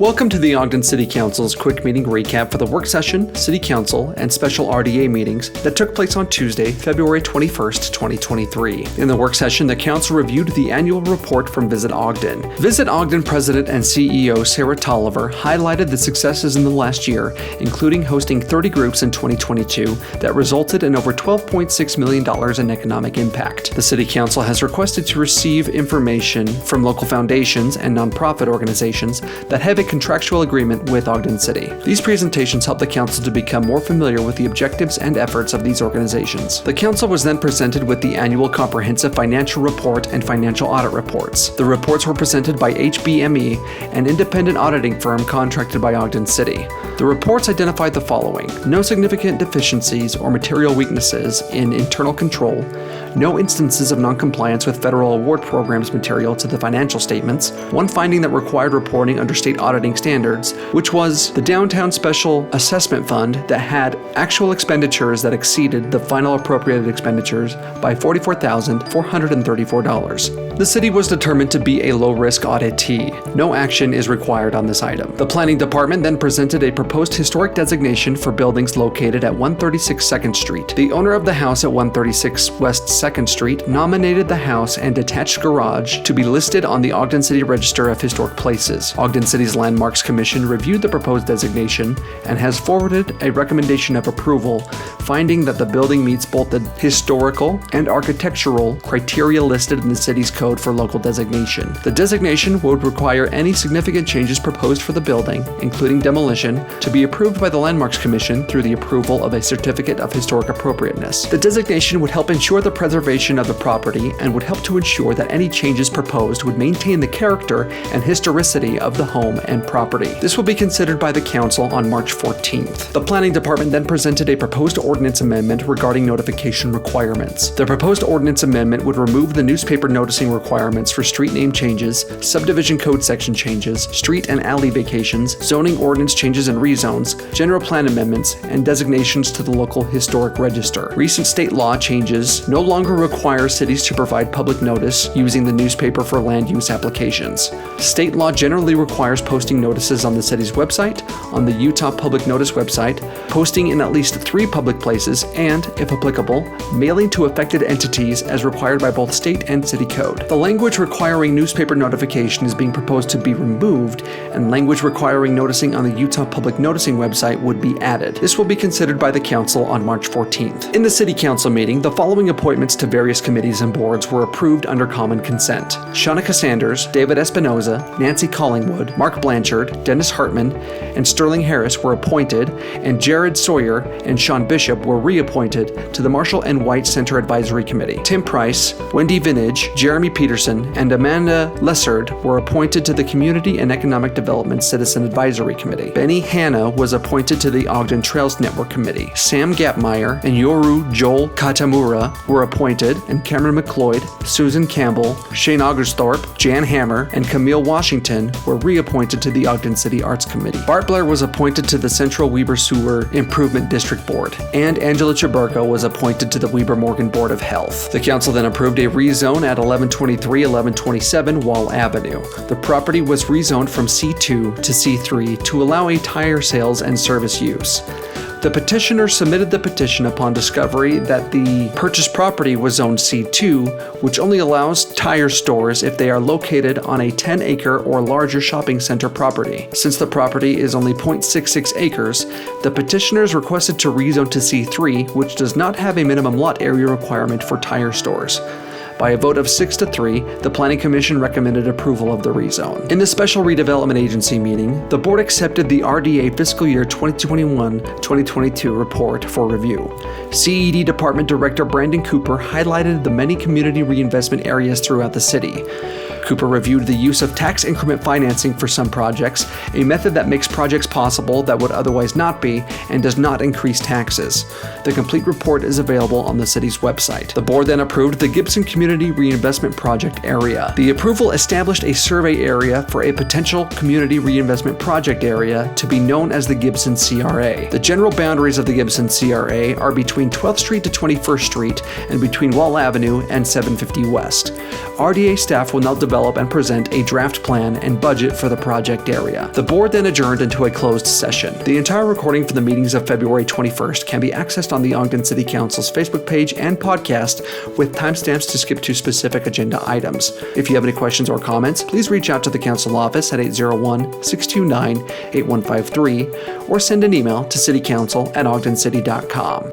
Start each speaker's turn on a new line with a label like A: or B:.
A: Welcome to the Ogden City Council's quick meeting recap for the work session, City Council, and special RDA meetings that took place on Tuesday, February 21st, 2023. In the work session, the Council reviewed the annual report from Visit Ogden. Visit Ogden President and CEO Sarah Tolliver highlighted the successes in the last year, including hosting 30 groups in 2022 that resulted in over $12.6 million in economic impact. The City Council has requested to receive information from local foundations and nonprofit organizations that have a contractual agreement with Ogden City. These presentations help the Council to become more familiar with the objectives and efforts of these organizations. The Council was then presented with the annual comprehensive financial report and financial audit reports. The reports were presented by HBME, an independent auditing firm contracted by Ogden City. The reports identified the following: no significant deficiencies or material weaknesses in internal control, no instances of noncompliance with federal award programs material to the financial statements, one finding that required reporting under state auditing standards, which was the Downtown Special Assessment Fund that had actual expenditures that exceeded the final appropriated expenditures by $44,434. The city was determined to be a low-risk auditee. No action is required on this item. The Planning Department then presented a proposed historic designation for buildings located at 136 2nd Street. The owner of the house at 136 West 2nd Street nominated the house and detached garage to be listed on the Ogden City Register of Historic Places. Ogden City's Landmarks Commission reviewed the proposed designation and has forwarded a recommendation of approval, finding that the building meets both the historical and architectural criteria listed in the city's code for local designation. The designation would require any significant changes proposed for the building, including demolition, to be approved by the Landmarks Commission through the approval of a certificate of historic appropriateness. The designation would help ensure the preservation of the property and would help to ensure that any changes proposed would maintain the character and historicity of the home and property. This will be considered by the Council on March 14th. The Planning Department then presented a proposed ordinance amendment regarding notification requirements. The proposed ordinance amendment would remove the newspaper noticing requirements for street name changes, subdivision code section changes, street and alley vacations, zoning ordinance changes and rezones, general plan amendments, and designations to the local historic register. Recent state law changes no longer require cities to provide public notice using the newspaper for land use applications. State law generally requires posting notices on the city's website, on the Utah Public Notice website, posting in at least 3 public places, and, if applicable, mailing to affected entities as required by both state and city code. The language requiring newspaper notification is being proposed to be removed, and language requiring noticing on the Utah Public Noticing website would be added. This will be considered by the Council on March 14th. In the City Council meeting, the following appointments to various committees and boards were approved under common consent. Shanika Sanders, David Espinoza, Nancy Collingwood, Mark Blanchard, Dennis Hartman, and Sterling Harris were appointed, and Jared Sawyer and Sean Bishop were reappointed to the Marshall and White Center Advisory Committee. Tim Price, Wendy Vinage, Jeremy Peterson, and Amanda Lessard were appointed to the Community and Economic Development Citizen Advisory Committee. Benny Hanna was appointed to the Ogden Trails Network Committee. Sam Gapmeyer and Yoru Joel Katamura were appointed, and Cameron McLeod, Susan Campbell, Shane Augersthorpe, Jan Hammer, and Camille Washington were reappointed to the Ogden City Arts Committee. Bart Blair was appointed to the Central Weber Sewer Improvement District Board, and Angela Chaburko was appointed to the Weber Morgan Board of Health. The Council then approved a rezone at 1123-1127 Wall Avenue. The property was rezoned from C2 to C3 to allow a tire sales and service use. The petitioner submitted the petition upon discovery that the purchased property was zoned C2, which only allows tire stores if they are located on a 10-acre or larger shopping center property. Since the property is only 0.66 acres, the petitioners requested to rezone to C3, which does not have a minimum lot area requirement for tire stores. By a vote of 6-3, the Planning Commission recommended approval of the rezone. In the Special Redevelopment Agency meeting, the board accepted the RDA fiscal year 2021-2022 report for review. CED Department Director Brandon Cooper highlighted the many community reinvestment areas throughout the city. Cooper reviewed the use of tax increment financing for some projects, a method that makes projects possible that would otherwise not be and does not increase taxes. The complete report is available on the city's website. The board then approved the Gibson Community Reinvestment Project area. The approval established a survey area for a potential community reinvestment project area to be known as the Gibson CRA. The general boundaries of the Gibson CRA are between 12th Street to 21st Street and between Wall Avenue and 750 West. RDA staff will now develop develop and present a draft plan and budget for the project area. The board then adjourned into a closed session. The entire recording for the meetings of February 21st can be accessed on the Ogden City Council's Facebook page and podcast with timestamps to skip to specific agenda items. If you have any questions or comments, please reach out to the council office at 801-629-8153 or send an email to citycouncil@ogdencity.com.